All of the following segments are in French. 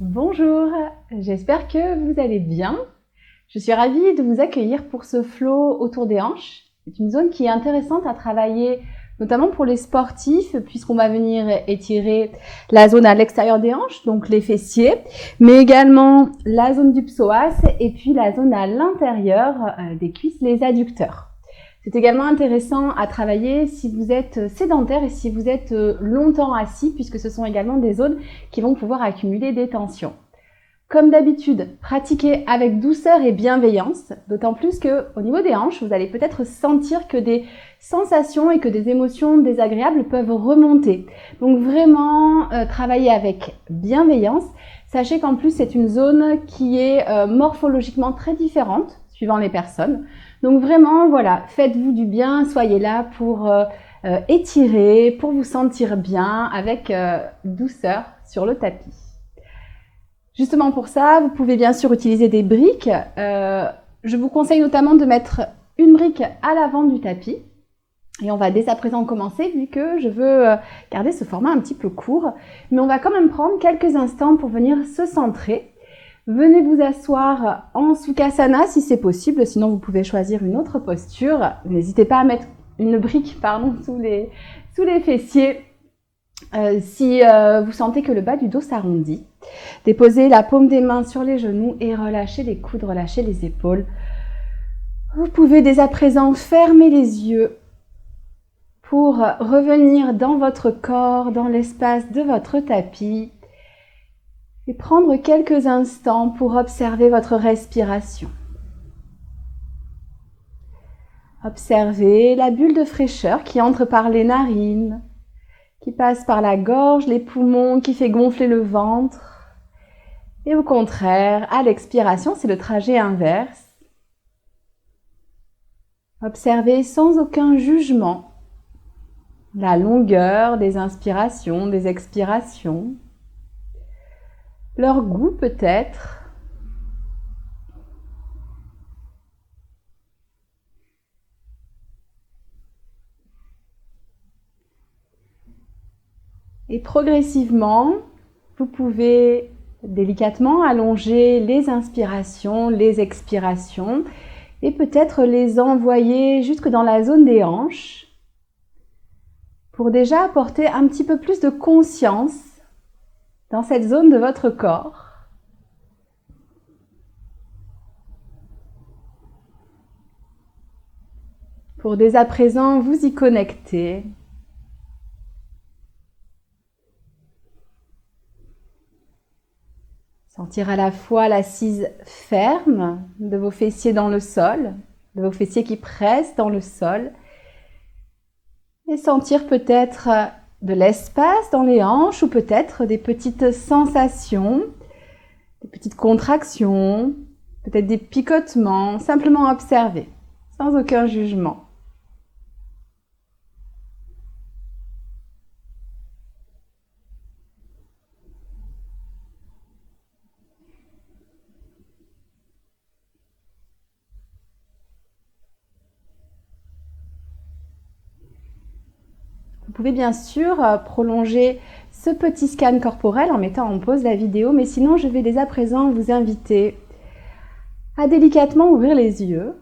Bonjour, j'espère que vous allez bien. Je suis ravie de vous accueillir pour ce flow autour des hanches. C'est une zone qui est intéressante à travailler, notamment pour les sportifs, puisqu'on va venir étirer la zone à l'extérieur des hanches, donc les fessiers, mais également la zone du psoas et puis la zone à l'intérieur des cuisses, les adducteurs. C'est également intéressant à travailler si vous êtes sédentaire et si vous êtes longtemps assis, puisque ce sont également des zones qui vont pouvoir accumuler des tensions. Comme d'habitude, pratiquez avec douceur et bienveillance, d'autant plus qu'au niveau des hanches, vous allez peut-être sentir que des sensations et que des émotions désagréables peuvent remonter. Donc vraiment, travaillez avec bienveillance. Sachez qu'en plus, c'est une zone qui est morphologiquement très différente, suivant les personnes. Donc vraiment, voilà, faites-vous du bien, soyez là pour étirer, pour vous sentir bien avec douceur sur le tapis. Justement pour ça, vous pouvez bien sûr utiliser des briques. Je vous conseille notamment de mettre une brique à l'avant du tapis. Et on va dès à présent commencer vu que je veux garder ce format un petit peu court. Mais on va quand même prendre quelques instants pour venir se centrer. Venez vous asseoir en Sukhasana si c'est possible, sinon vous pouvez choisir une autre posture. N'hésitez pas à mettre une brique sous les fessiers si vous sentez que le bas du dos s'arrondit. Déposez la paume des mains sur les genoux et relâchez les coudes, relâchez les épaules. Vous pouvez dès à présent fermer les yeux pour revenir dans votre corps, dans l'espace de votre tapis. Et prendre quelques instants pour observer votre respiration. Observez la bulle de fraîcheur qui entre par les narines, qui passe par la gorge, les poumons, qui fait gonfler le ventre. Et au contraire, à l'expiration, c'est le trajet inverse. Observez sans aucun jugement la longueur des inspirations, des expirations. Leur goût peut-être. Et progressivement, vous pouvez délicatement allonger les inspirations, les expirations et peut-être les envoyer jusque dans la zone des hanches pour déjà apporter un petit peu plus de conscience dans cette zone de votre corps. Pour dès à présent vous y connecter. Sentir à la fois l'assise ferme de vos fessiers dans le sol, de vos fessiers qui pressent dans le sol. Et sentir peut-être de l'espace dans les hanches ou peut-être des petites sensations, des petites contractions, peut-être des picotements, simplement observer, sans aucun jugement. Vous pouvez bien sûr prolonger ce petit scan corporel en mettant en pause la vidéo, mais sinon je vais dès à présent vous inviter à délicatement ouvrir les yeux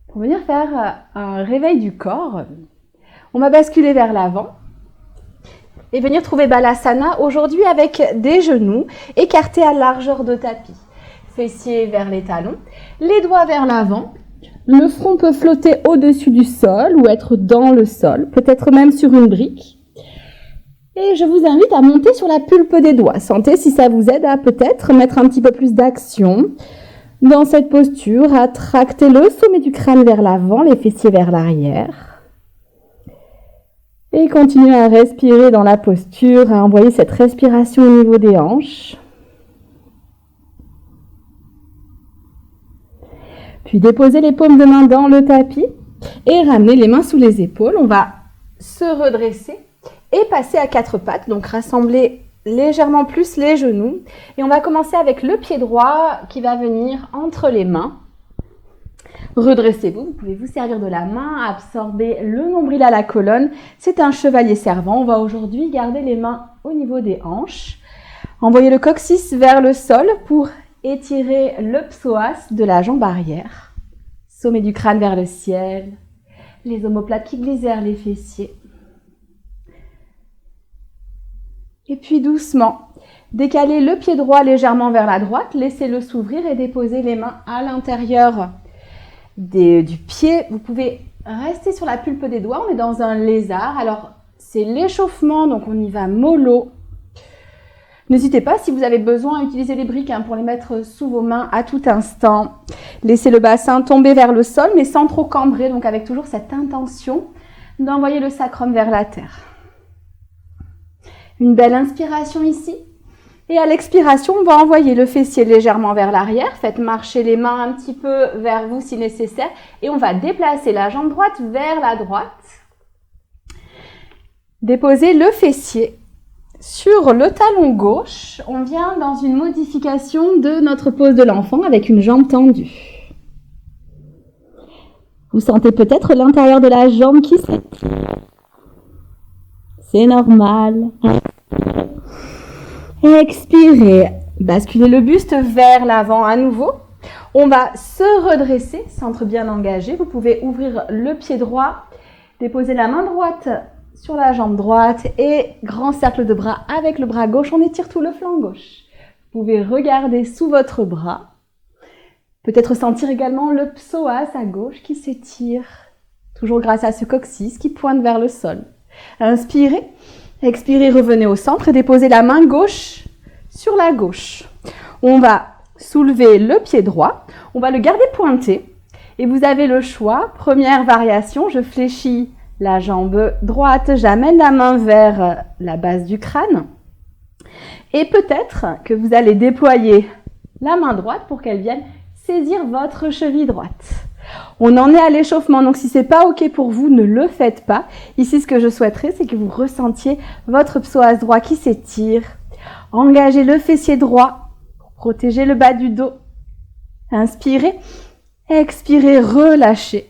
pour venir faire un réveil du corps. On va basculer vers l'avant et venir trouver Balasana aujourd'hui avec des genoux écartés à largeur de tapis, fessiers vers les talons, les doigts vers l'avant. Le front peut flotter au-dessus du sol ou être dans le sol, peut-être même sur une brique. Et je vous invite à monter sur la pulpe des doigts. Sentez si ça vous aide à peut-être mettre un petit peu plus d'action dans cette posture, à tracter le sommet du crâne vers l'avant, les fessiers vers l'arrière. Et continuez à respirer dans la posture, à envoyer cette respiration au niveau des hanches. Puis déposez les paumes de main dans le tapis et ramenez les mains sous les épaules. On va se redresser et passer à quatre pattes. Donc rassembler légèrement plus les genoux. Et on va commencer avec le pied droit qui va venir entre les mains. Redressez-vous, vous pouvez vous servir de la main, absorber le nombril à la colonne. C'est un chevalier servant. On va aujourd'hui garder les mains au niveau des hanches. Envoyez le coccyx vers le sol pour étirer le psoas de la jambe arrière. Sommet du crâne vers le ciel. Les omoplates qui glissent vers les fessiers. Et puis doucement, décalez le pied droit légèrement vers la droite. Laissez-le s'ouvrir et déposez les mains à l'intérieur du pied. Vous pouvez rester sur la pulpe des doigts. On est dans un lézard. Alors, c'est l'échauffement, donc on y va mollo. N'hésitez pas, si vous avez besoin, à utiliser les briques pour les mettre sous vos mains à tout instant. Laissez le bassin tomber vers le sol, mais sans trop cambrer, donc avec toujours cette intention d'envoyer le sacrum vers la terre. Une belle inspiration ici. Et à l'expiration, on va envoyer le fessier légèrement vers l'arrière. Faites marcher les mains un petit peu vers vous si nécessaire. Et on va déplacer la jambe droite vers la droite. Déposez le fessier sur le talon gauche. On vient dans une modification de notre pose de l'enfant avec une jambe tendue. Vous sentez peut-être l'intérieur de la jambe qui s'étire. C'est normal. Expirez. Basculez le buste vers l'avant à nouveau. On va se redresser, centre bien engagé. Vous pouvez ouvrir le pied droit, déposer la main droite sur la jambe droite et grand cercle de bras avec le bras gauche. On étire tout le flanc gauche. Vous pouvez regarder sous votre bras. Peut-être sentir également le psoas à gauche qui s'étire. Toujours grâce à ce coccyx qui pointe vers le sol. Inspirez. Expirez, revenez au centre et déposez la main gauche sur la gauche. On va soulever le pied droit. On va le garder pointé. Et vous avez le choix. Première variation, je fléchis la jambe droite, j'amène la main vers la base du crâne. Et peut-être que vous allez déployer la main droite pour qu'elle vienne saisir votre cheville droite. On en est à l'échauffement, donc si ce n'est pas OK pour vous, ne le faites pas. Ici, ce que je souhaiterais, c'est que vous ressentiez votre psoas droit qui s'étire. Engagez le fessier droit pour protéger le bas du dos. Inspirez, expirez, relâchez.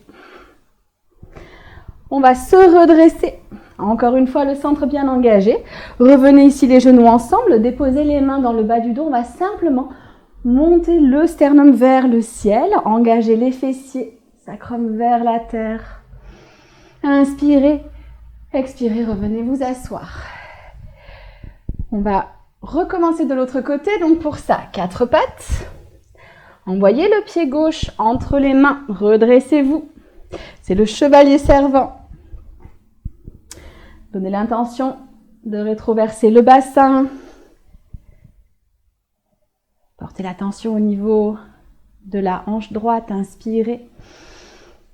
On va se redresser. Encore une fois, le centre bien engagé. Revenez ici les genoux ensemble. Déposez les mains dans le bas du dos. On va simplement monter le sternum vers le ciel. Engagez les fessiers. Sacrum vers la terre. Inspirez. Expirez. Revenez vous asseoir. On va recommencer de l'autre côté. Donc pour ça, 4 pattes. Envoyez le pied gauche entre les mains. Redressez-vous. C'est le chevalier servant. Donnez l'intention de rétroverser le bassin. Portez l'attention au niveau de la hanche droite. Inspirez.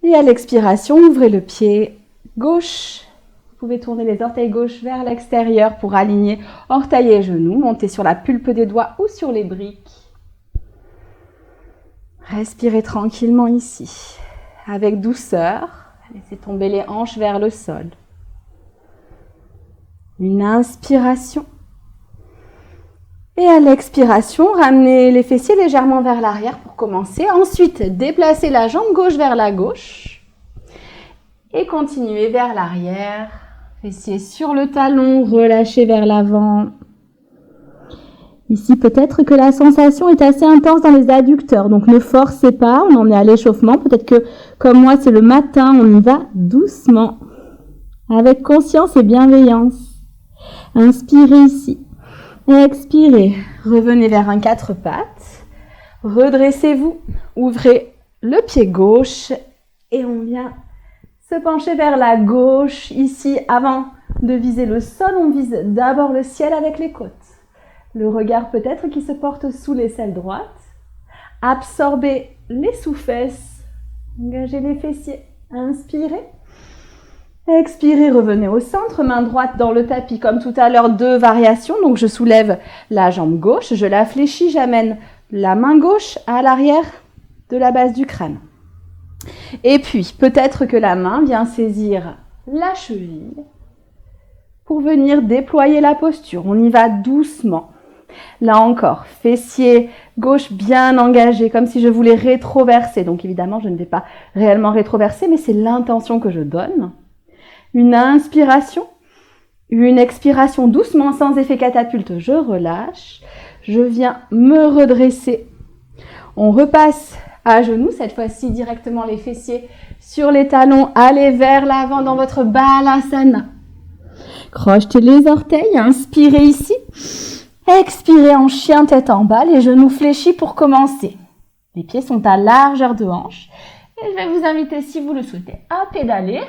Et à l'expiration, ouvrez le pied gauche. Vous pouvez tourner les orteils gauche vers l'extérieur pour aligner orteils et genoux. Montez sur la pulpe des doigts ou sur les briques. Respirez tranquillement ici. Avec douceur, laissez tomber les hanches vers le sol. Une inspiration. Et à l'expiration, ramenez les fessiers légèrement vers l'arrière pour commencer. Ensuite, déplacez la jambe gauche vers la gauche. Et continuez vers l'arrière. Fessiers sur le talon, relâchez vers l'avant. Ici, peut-être que la sensation est assez intense dans les adducteurs. Donc, ne forcez pas, on en est à l'échauffement. Peut-être que, comme moi, c'est le matin, on y va doucement. Avec conscience et bienveillance. Inspirez ici. Expirez. Revenez vers un 4 pattes. Redressez-vous. Ouvrez le pied gauche. Et on vient se pencher vers la gauche. Ici, avant de viser le sol, on vise d'abord le ciel avec les côtes. Le regard peut-être qui se porte sous l'aisselle droite. Absorbez les sous-fesses. Engagez les fessiers. Inspirez. Expirez, revenez au centre, main droite dans le tapis comme tout à l'heure, 2 variations. Donc je soulève la jambe gauche, je la fléchis, j'amène la main gauche à l'arrière de la base du crâne. Et puis peut-être que la main vient saisir la cheville pour venir déployer la posture. On y va doucement. Là encore, fessier gauche bien engagé, comme si je voulais rétroverser. Donc évidemment, je ne vais pas réellement rétroverser, mais c'est l'intention que je donne. Une inspiration. Une expiration doucement, sans effet catapulte, je relâche. Je viens me redresser. On repasse à genoux, cette fois-ci directement les fessiers sur les talons. Allez vers l'avant dans votre Balasana. Crochetez les orteils, inspirez ici. Expirez en chien tête en bas, les genoux fléchis pour commencer. Les pieds sont à largeur de hanche. Et je vais vous inviter, si vous le souhaitez, à pédaler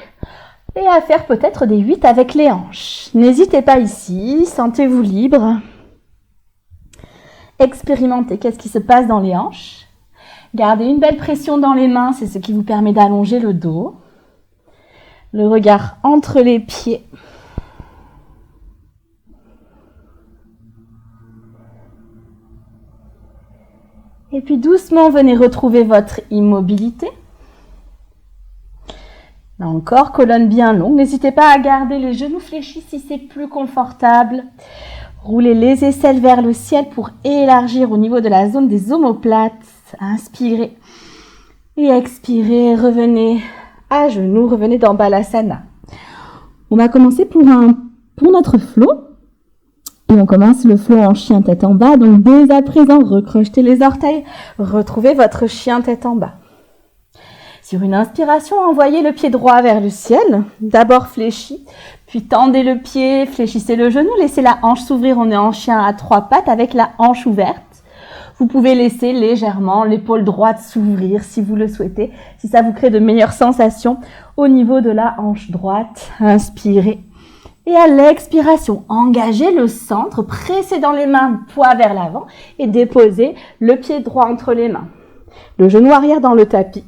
et à faire peut-être des 8 avec les hanches. N'hésitez pas ici, sentez-vous libre. Expérimentez qu'est-ce qui se passe dans les hanches. Gardez une belle pression dans les mains, c'est ce qui vous permet d'allonger le dos. Le regard entre les pieds. Et puis doucement, venez retrouver votre immobilité. Là encore, colonne bien longue. N'hésitez pas à garder les genoux fléchis si c'est plus confortable. Roulez les aisselles vers le ciel pour élargir au niveau de la zone des omoplates. Inspirez et expirez. Revenez à genoux, revenez dans Balasana. On va commencer pour notre flow. Et on commence le flow en chien tête en bas. Donc dès à présent, recrochetez les orteils. Retrouvez votre chien tête en bas. Sur une inspiration, envoyez le pied droit vers le ciel. D'abord fléchi, puis tendez le pied, fléchissez le genou. Laissez la hanche s'ouvrir. On est en chien à 3 pattes avec la hanche ouverte. Vous pouvez laisser légèrement l'épaule droite s'ouvrir si vous le souhaitez. Si ça vous crée de meilleures sensations au niveau de la hanche droite. Inspirez. Et à l'expiration, engagez le centre, pressez dans les mains, poids vers l'avant et déposez le pied droit entre les mains. Le genou arrière dans le tapis.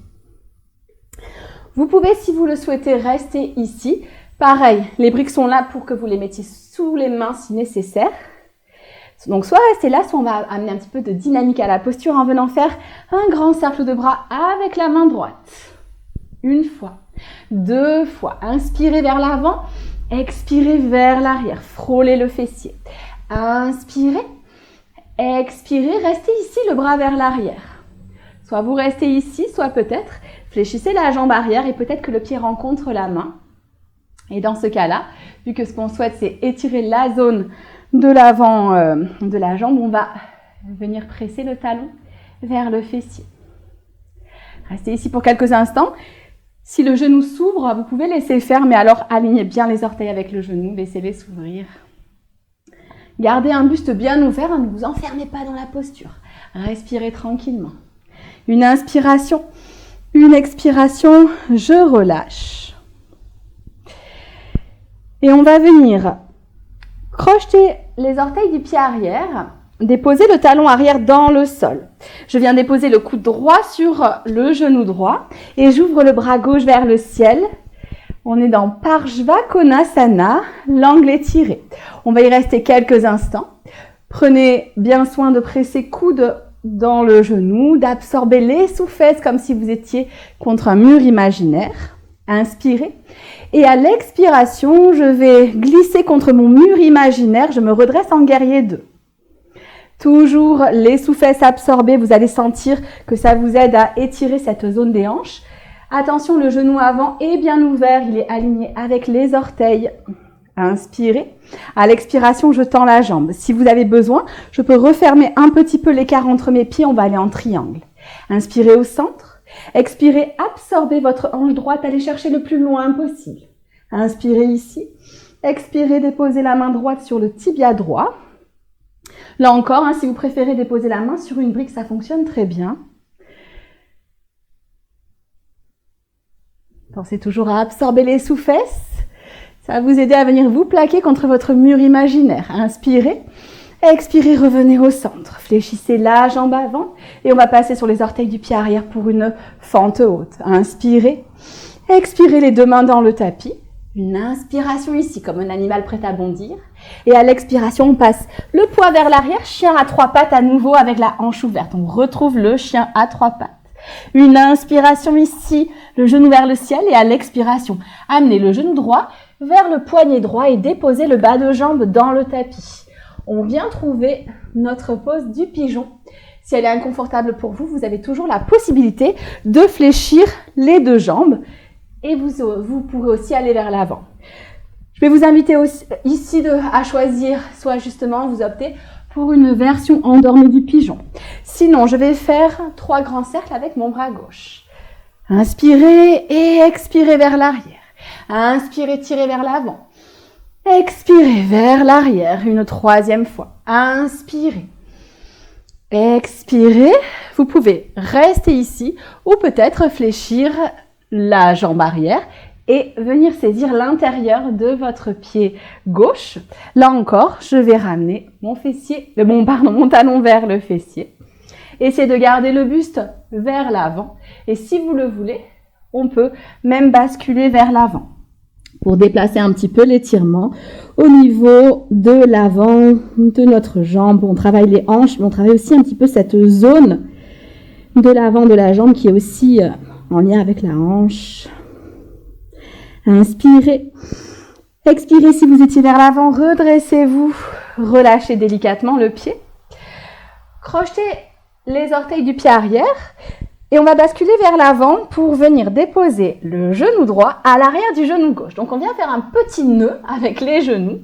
Vous pouvez, si vous le souhaitez, rester ici. Pareil, les briques sont là pour que vous les mettiez sous les mains si nécessaire. Donc soit restez là, soit on va amener un petit peu de dynamique à la posture en venant faire un grand cercle de bras avec la main droite. 1 fois, 2 fois, inspirez vers l'avant. Expirez vers l'arrière, frôlez le fessier. Inspirez, expirez, restez ici, le bras vers l'arrière. Soit vous restez ici, soit peut-être fléchissez la jambe arrière et peut-être que le pied rencontre la main. Et dans ce cas-là, vu que ce qu'on souhaite, c'est étirer la zone de l'avant de la jambe, on va venir presser le talon vers le fessier. Restez ici pour quelques instants. Si le genou s'ouvre, vous pouvez laisser faire, mais alors alignez bien les orteils avec le genou, laissez-les s'ouvrir. Gardez un buste bien ouvert, ne vous enfermez pas dans la posture. Respirez tranquillement. Une inspiration, une expiration, je relâche. Et on va venir crocheter les orteils du pied arrière. Déposez le talon arrière dans le sol. Je viens déposer le coude droit sur le genou droit et j'ouvre le bras gauche vers le ciel. On est dans Parshva Konasana, l'angle étiré. On va y rester quelques instants. Prenez bien soin de presser coude dans le genou, d'absorber les sous-fesses comme si vous étiez contre un mur imaginaire. Inspirez. Et à l'expiration, je vais glisser contre mon mur imaginaire. Je me redresse en guerrier 2. Toujours les sous-fesses absorbées, vous allez sentir que ça vous aide à étirer cette zone des hanches. Attention, le genou avant est bien ouvert, il est aligné avec les orteils. Inspirez. À l'expiration, je tends la jambe. Si vous avez besoin, je peux refermer un petit peu l'écart entre mes pieds, on va aller en triangle. Inspirez au centre. Expirez, absorbez votre hanche droite, allez chercher le plus loin possible. Inspirez ici. Expirez, déposez la main droite sur le tibia droit. Là encore, si vous préférez déposer la main sur une brique, ça fonctionne très bien. Pensez toujours à absorber les sous-fesses. Ça va vous aider à venir vous plaquer contre votre mur imaginaire. Inspirez, expirez, revenez au centre. Fléchissez la jambe avant et on va passer sur les orteils du pied arrière pour une fente haute. Inspirez, expirez les 2 mains dans le tapis. Une inspiration ici, comme un animal prêt à bondir. Et à l'expiration, on passe le poids vers l'arrière, chien à 3 pattes à nouveau avec la hanche ouverte. On retrouve le chien à 3 pattes. Une inspiration ici, le genou vers le ciel. Et à l'expiration, amenez le genou droit vers le poignet droit et déposez le bas de jambe dans le tapis. On vient trouver notre pose du pigeon. Si elle est inconfortable pour vous, vous avez toujours la possibilité de fléchir les 2 jambes. Et vous pourrez aussi aller vers l'avant. Je vais vous inviter aussi, ici à choisir, soit justement vous optez pour une version endormie du pigeon. Sinon, je vais faire 3 grands cercles avec mon bras gauche. Inspirez et expirez vers l'arrière. Inspirez, tirez vers l'avant. Expirez vers l'arrière une 3e fois. Inspirez. Expirez. Vous pouvez rester ici ou peut-être fléchir la jambe arrière et venir saisir l'intérieur de votre pied gauche. Là encore, je vais ramener mon talon vers le fessier. Essayez de garder le buste vers l'avant. Et si vous le voulez, on peut même basculer vers l'avant pour déplacer un petit peu l'étirement au niveau de l'avant de notre jambe. On travaille les hanches, mais on travaille aussi un petit peu cette zone de l'avant de la jambe qui est aussi en lien avec la hanche. Inspirez. Expirez si vous étiez vers l'avant. Redressez-vous. Relâchez délicatement le pied. Crochetez les orteils du pied arrière. Et on va basculer vers l'avant pour venir déposer le genou droit à l'arrière du genou gauche. Donc on vient faire un petit nœud avec les genoux.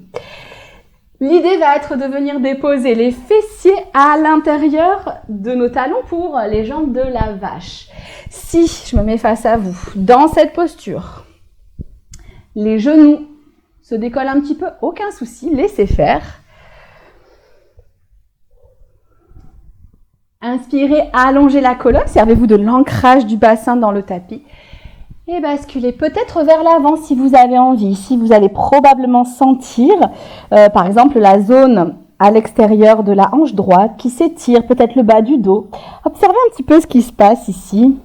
L'idée va être de venir déposer les fessiers à l'intérieur de nos talons pour les jambes de la vache. Si je me mets face à vous, dans cette posture, les genoux se décollent un petit peu, aucun souci, laissez faire. Inspirez, allongez la colonne, servez-vous de l'ancrage du bassin dans le tapis et basculez peut-être vers l'avant si vous avez envie. Ici, vous allez probablement sentir, par exemple, la zone à l'extérieur de la hanche droite qui s'étire, peut-être le bas du dos. Observez un petit peu ce qui se passe ici.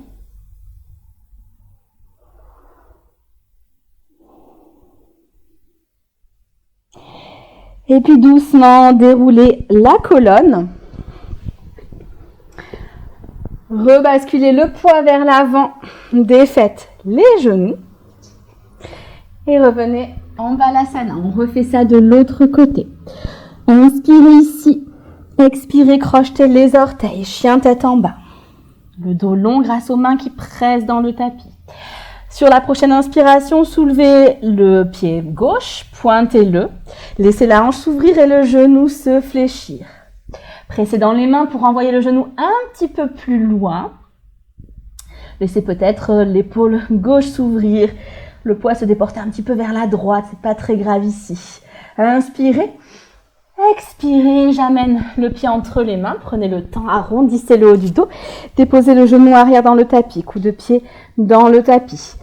Et puis doucement, déroulez la colonne. Rebasculez le poids vers l'avant, défaites les genoux et revenez en Balasana. On refait ça de l'autre côté. Inspirez ici, expirez, crochetez les orteils, chien tête en bas. Le dos long grâce aux mains qui pressent dans le tapis. Sur la prochaine inspiration, soulevez le pied gauche, pointez-le, laissez la hanche s'ouvrir et le genou se fléchir. Pressez dans les mains pour envoyer le genou un petit peu plus loin. Laissez peut-être l'épaule gauche s'ouvrir, le poids se déporter un petit peu vers la droite, c'est pas très grave ici. Inspirez, expirez, j'amène le pied entre les mains, prenez le temps, arrondissez le haut du dos, déposez le genou arrière dans le tapis, coup de pied dans le tapis.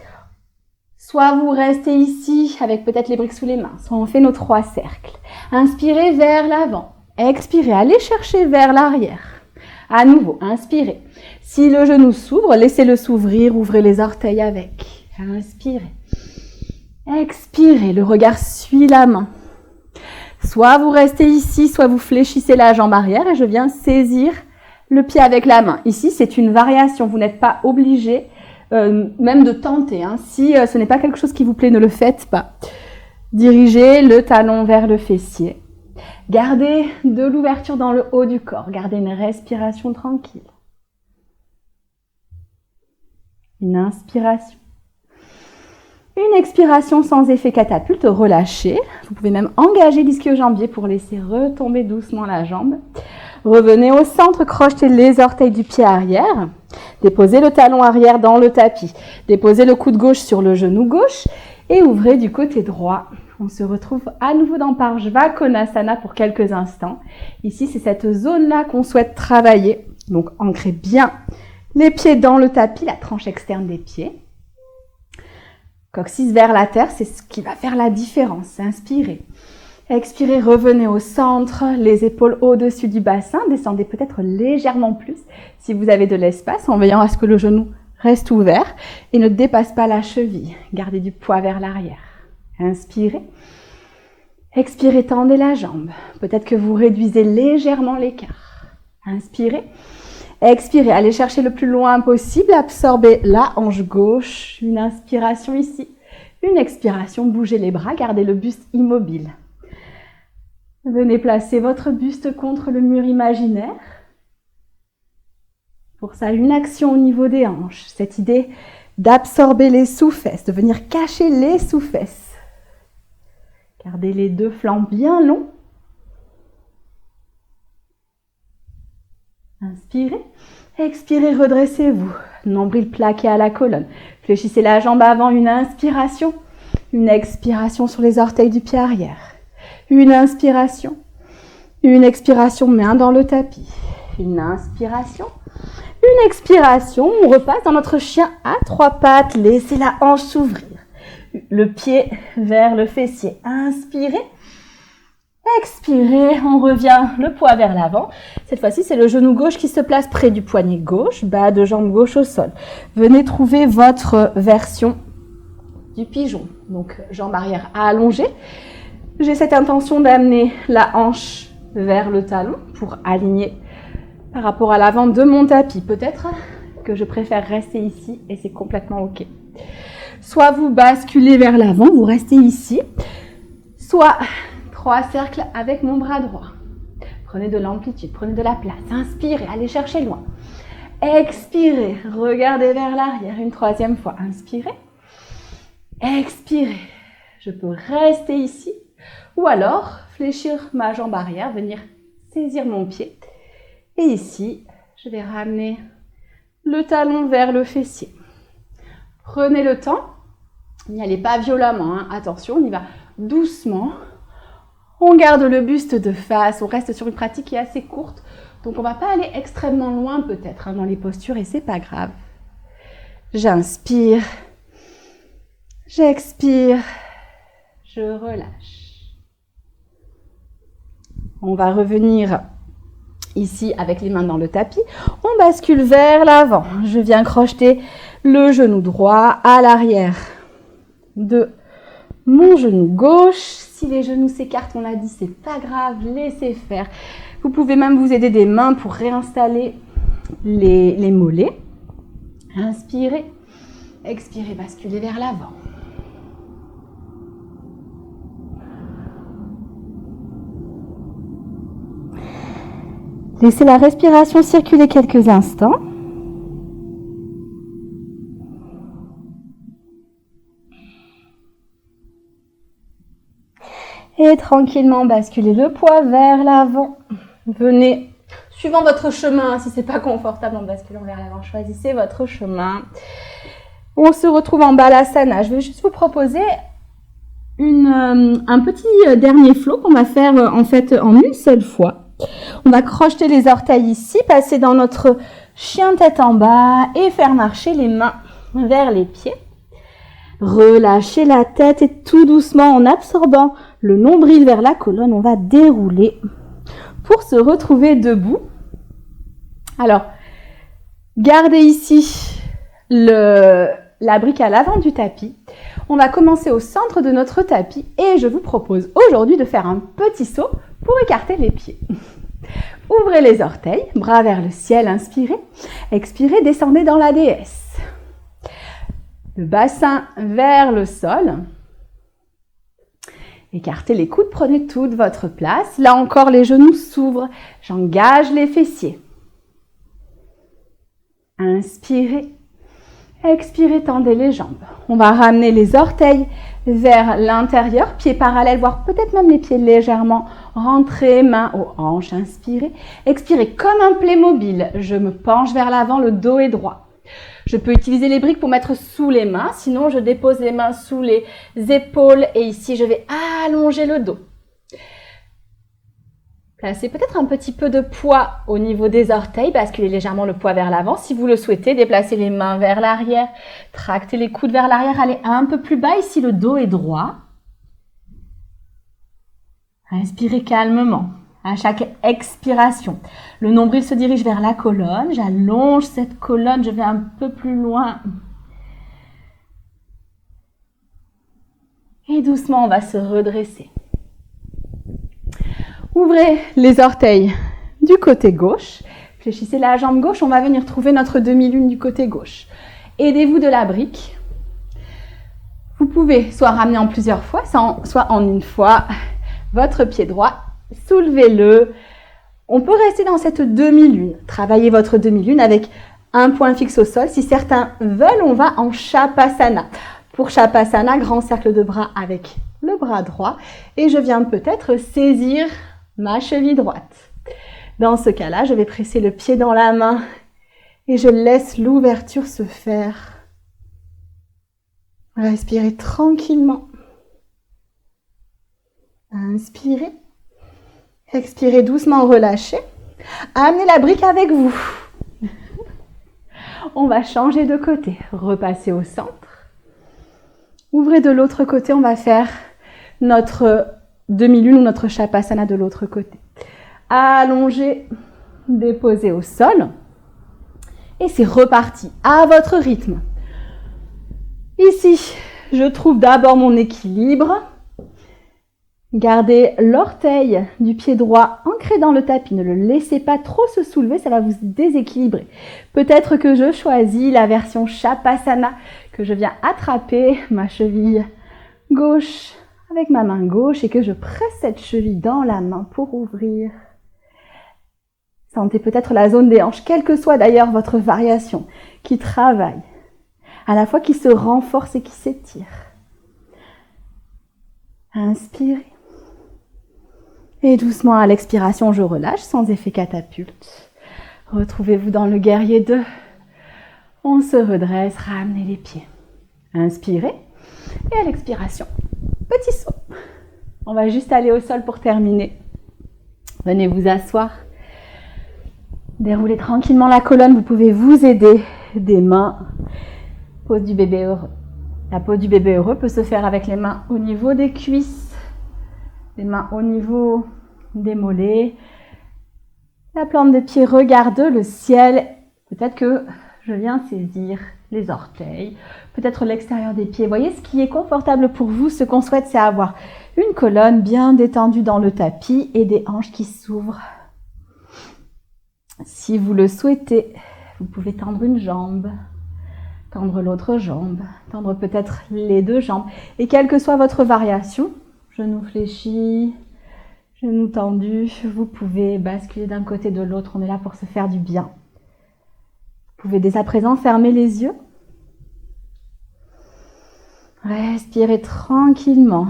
Soit vous restez ici avec peut-être les briques sous les mains, soit on fait nos 3 cercles. Inspirez vers l'avant. Expirez, allez chercher vers l'arrière. À nouveau, inspirez. Si le genou s'ouvre, laissez-le s'ouvrir, ouvrez les orteils avec. Inspirez. Expirez, le regard suit la main. Soit vous restez ici, soit vous fléchissez la jambe arrière et je viens saisir le pied avec la main. Ici, c'est une variation, vous n'êtes pas obligé même de tenter. Si ce n'est pas quelque chose qui vous plaît, ne le faites pas. Dirigez le talon vers le fessier. Gardez de l'ouverture dans le haut du corps. Gardez une respiration tranquille. Une inspiration. Une expiration sans effet catapulte, relâchez. Vous pouvez même engager l'ischio-jambier pour laisser retomber doucement la jambe. Revenez au centre, crochetez les orteils du pied arrière. Déposez le talon arrière dans le tapis. Déposez le coude gauche sur le genou gauche et ouvrez du côté droit. On se retrouve à nouveau dans Parshva Konasana pour quelques instants. Ici, c'est cette zone-là qu'on souhaite travailler. Donc, ancrez bien les pieds dans le tapis, la tranche externe des pieds. Coccyx vers la terre, c'est ce qui va faire la différence. Inspirez. Expirez, revenez au centre, les épaules au-dessus du bassin. Descendez peut-être légèrement plus si vous avez de l'espace en veillant à ce que le genou reste ouvert et ne dépasse pas la cheville. Gardez du poids vers l'arrière. Inspirez. Expirez, tendez la jambe. Peut-être que vous réduisez légèrement l'écart. Inspirez. Expirez, allez chercher le plus loin possible. Absorbez la hanche gauche. Une inspiration ici. Une expiration, bougez les bras. Gardez le buste immobile. Venez placer votre buste contre le mur imaginaire. Pour ça, une action au niveau des hanches. Cette idée d'absorber les sous-fesses, de venir cacher les sous-fesses. Gardez les deux flancs bien longs. Inspirez. Expirez, redressez-vous. Nombril plaqué à la colonne. Fléchissez la jambe avant, une inspiration. Une expiration sur les orteils du pied arrière. Une inspiration. Une expiration, main dans le tapis. Une inspiration. Une expiration. On repasse dans notre chien à trois pattes. Laissez la hanche s'ouvrir. Le pied vers le fessier. Inspirez. Expirez. On revient le poids vers l'avant. Cette fois-ci, c'est le genou gauche qui se place près du poignet gauche. Bas de jambe gauche au sol. Venez trouver votre version du pigeon. Donc, jambe arrière allongée. J'ai cette intention d'amener la hanche vers le talon pour aligner par rapport à l'avant de mon tapis. Peut-être que je préfère rester ici et c'est complètement OK. Soit vous basculez vers l'avant, vous restez ici. Soit 3 cercles avec mon bras droit. Prenez de l'amplitude, prenez de la place. Inspirez, allez chercher loin. Expirez, regardez vers l'arrière une 3e fois. Inspirez. Expirez. Je peux rester ici ou alors fléchir ma jambe arrière, venir saisir mon pied. Et ici, je vais ramener le talon vers le fessier. Prenez le temps. N'y allez pas violemment, hein. Attention, on y va doucement. On garde le buste de face. On reste sur une pratique qui est assez courte. Donc, on ne va pas aller extrêmement loin peut-être dans les postures et c'est pas grave. J'inspire. J'expire. Je relâche. On va revenir ici avec les mains dans le tapis. On bascule vers l'avant. Je viens crocheter le genou droit à l'arrière de mon genou gauche. Si les genoux s'écartent, on l'a dit, c'est pas grave, laissez faire. Vous pouvez même vous aider des mains pour réinstaller les mollets. Inspirez, expirez, basculez vers l'avant. Laissez la respiration circuler quelques instants. Et tranquillement basculez le poids vers l'avant. Venez, suivant votre chemin, si ce n'est pas confortable en basculant vers l'avant, choisissez votre chemin. On se retrouve en Balasana. Je vais juste vous proposer un petit dernier flow qu'on va faire en fait en une seule fois. On va crocheter les orteils ici, passer dans notre chien tête en bas et faire marcher les mains vers les pieds. Relâchez la tête et tout doucement en absorbant le nombril vers la colonne, on va dérouler pour se retrouver debout. Alors, gardez ici la brique à l'avant du tapis. On va commencer au centre de notre tapis et je vous propose aujourd'hui de faire un petit saut pour écarter les pieds. Ouvrez les orteils, bras vers le ciel, inspirez. Expirez, descendez dans la déesse. Le bassin vers le sol. Écartez les coudes, prenez toute votre place. Là encore, les genoux s'ouvrent. J'engage les fessiers. Inspirez. Expirez, tendez les jambes. On va ramener les orteils vers l'intérieur, pieds parallèles, voire peut-être même les pieds légèrement rentrés, mains aux hanches. Inspirez. Expirez comme un Playmobil. Je me penche vers l'avant, le dos est droit. Je peux utiliser les briques pour mettre sous les mains, sinon je dépose les mains sous les épaules et ici je vais allonger le dos. Placez peut-être un petit peu de poids au niveau des orteils, basculez légèrement le poids vers l'avant. Si vous le souhaitez, déplacez les mains vers l'arrière, tractez les coudes vers l'arrière, allez un peu plus bas ici, le dos est droit. Inspirez calmement. À chaque expiration, le nombril se dirige vers la colonne. J'allonge cette colonne, je vais un peu plus loin. Et doucement, on va se redresser. Ouvrez les orteils du côté gauche. Fléchissez la jambe gauche, on va venir trouver notre demi-lune du côté gauche. Aidez-vous de la brique. Vous pouvez soit ramener en plusieurs fois, soit en une fois votre pied droit. Soulevez-le. On peut rester dans cette demi-lune. Travaillez votre demi-lune avec un point fixe au sol. Si certains veulent, on va en Shavasana. Pour Shavasana, grand cercle de bras avec le bras droit et je viens peut-être saisir ma cheville droite. Dans ce cas-là, je vais presser le pied dans la main et je laisse l'ouverture se faire. Respirez tranquillement. Inspirez. Expirez doucement, relâchez. Amenez la brique avec vous. On va changer de côté. Repassez au centre. Ouvrez de l'autre côté. On va faire notre demi-lune ou notre Shavasana de l'autre côté. Allongez, déposez au sol. Et c'est reparti à votre rythme. Ici, je trouve d'abord mon équilibre. Gardez l'orteil du pied droit ancré dans le tapis. Ne le laissez pas trop se soulever, ça va vous déséquilibrer. Peut-être que je choisis la version Shavasana, que je viens attraper ma cheville gauche avec ma main gauche et que je presse cette cheville dans la main pour ouvrir. Sentez peut-être la zone des hanches, quelle que soit d'ailleurs votre variation, qui travaille, à la fois qui se renforce et qui s'étire. Inspirez. Et doucement à l'expiration, je relâche sans effet catapulte. Retrouvez-vous dans le guerrier 2. On se redresse, ramenez les pieds. Inspirez. Et à l'expiration, petit saut. On va juste aller au sol pour terminer. Venez vous asseoir. Déroulez tranquillement la colonne. Vous pouvez vous aider des mains. Pose du bébé heureux. La pose du bébé heureux peut se faire avec les mains au niveau des cuisses. Les mains au niveau des mollets. La plante des pieds regarde le ciel. Peut-être que je viens saisir les orteils. Peut-être l'extérieur des pieds. Voyez ce qui est confortable pour vous. Ce qu'on souhaite, c'est avoir une colonne bien détendue dans le tapis et des hanches qui s'ouvrent. Si vous le souhaitez, vous pouvez tendre une jambe. Tendre l'autre jambe. Tendre peut-être les deux jambes. Et quelle que soit votre variation, genoux fléchis, genoux tendus, vous pouvez basculer d'un côté de l'autre. On est là pour se faire du bien. Vous pouvez dès à présent fermer les yeux. Respirez tranquillement,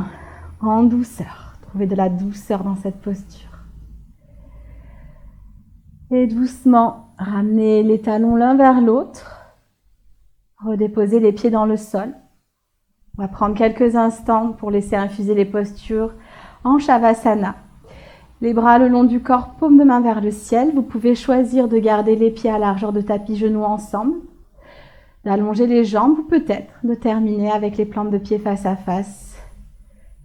en douceur. Trouvez de la douceur dans cette posture. Et doucement, ramenez les talons l'un vers l'autre. Redéposez les pieds dans le sol. On va prendre quelques instants pour laisser infuser les postures en Shavasana. Les bras le long du corps, paume de main vers le ciel. Vous pouvez choisir de garder les pieds à largeur de tapis, genoux ensemble, d'allonger les jambes ou peut-être de terminer avec les plantes de pied face à face,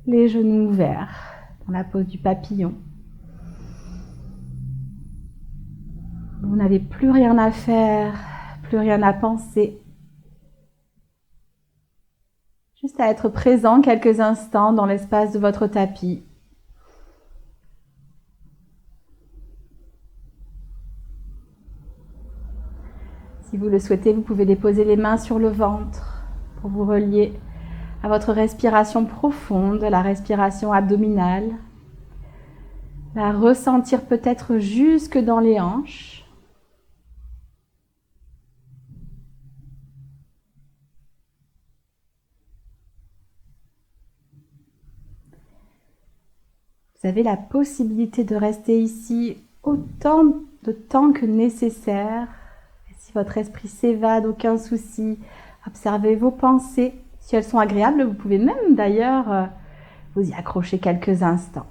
les genoux ouverts dans la pose du papillon. Vous n'avez plus rien à faire, plus rien à penser. Juste à être présent quelques instants dans l'espace de votre tapis. Si vous le souhaitez, vous pouvez déposer les mains sur le ventre pour vous relier à votre respiration profonde, la respiration abdominale. La ressentir peut-être jusque dans les hanches. Vous avez la possibilité de rester ici autant de temps que nécessaire. Et si votre esprit s'évade, aucun souci. Observez vos pensées. Si elles sont agréables, vous pouvez même d'ailleurs vous y accrocher quelques instants.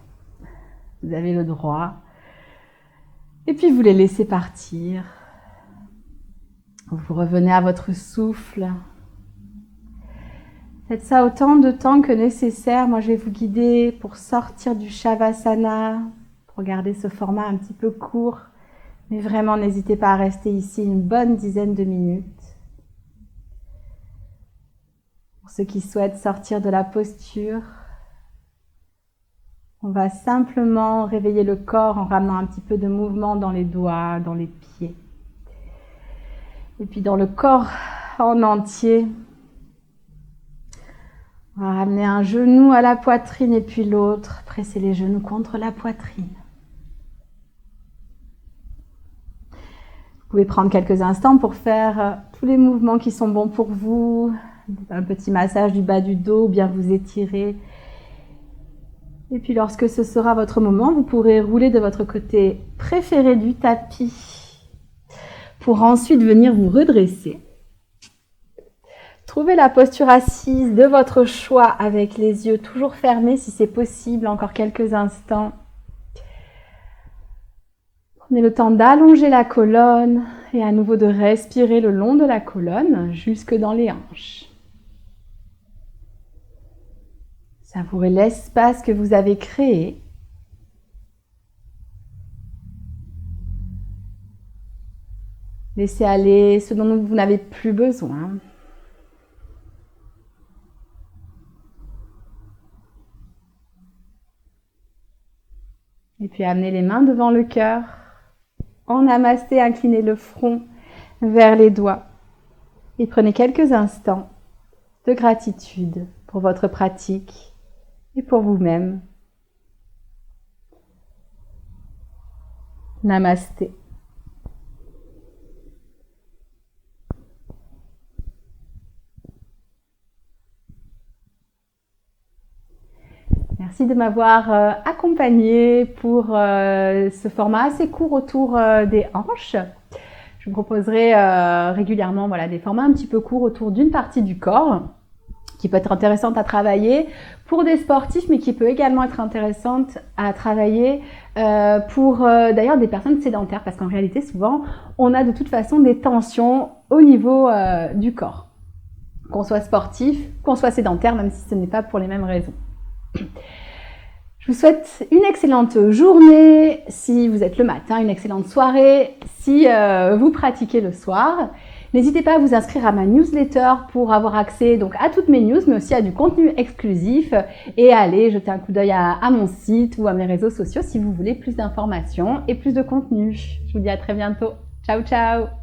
Vous avez le droit. Et puis vous les laissez partir. Vous revenez à votre souffle. Faites ça autant de temps que nécessaire. Moi, je vais vous guider pour sortir du Shavasana, pour garder ce format un petit peu court. Mais vraiment, n'hésitez pas à rester ici une bonne dizaine de minutes. Pour ceux qui souhaitent sortir de la posture, on va simplement réveiller le corps en ramenant un petit peu de mouvement dans les doigts, dans les pieds. Et puis dans le corps en entier, on va ramener un genou à la poitrine et puis l'autre. Pressez les genoux contre la poitrine. Vous pouvez prendre quelques instants pour faire tous les mouvements qui sont bons pour vous. Un petit massage du bas du dos, bien vous étirer. Et puis lorsque ce sera votre moment, vous pourrez rouler de votre côté préféré du tapis pour ensuite venir vous redresser. Trouvez la posture assise de votre choix avec les yeux toujours fermés si c'est possible, encore quelques instants. Prenez le temps d'allonger la colonne et à nouveau de respirer le long de la colonne jusque dans les hanches. Savourez l'espace que vous avez créé. Laissez aller ce dont vous n'avez plus besoin. Et puis amenez les mains devant le cœur. En namasté, inclinez le front vers les doigts. Et prenez quelques instants de gratitude pour votre pratique et pour vous-même. Namasté. Merci de m'avoir accompagné pour ce format assez court autour des hanches. Je vous proposerai régulièrement des formats un petit peu courts autour d'une partie du corps qui peut être intéressante à travailler pour des sportifs, mais qui peut également être intéressante à travailler pour d'ailleurs des personnes sédentaires, parce qu'en réalité, souvent, on a de toute façon des tensions au niveau du corps. Qu'on soit sportif, qu'on soit sédentaire, même si ce n'est pas pour les mêmes raisons. Je vous souhaite une excellente journée si vous êtes le matin, une excellente soirée si vous pratiquez le soir. N'hésitez pas à vous inscrire à ma newsletter pour avoir accès donc à toutes mes news, mais aussi à du contenu exclusif et à aller jeter un coup d'œil à mon site ou à mes réseaux sociaux si vous voulez plus d'informations et plus de contenu. Je vous dis à très bientôt. Ciao, ciao!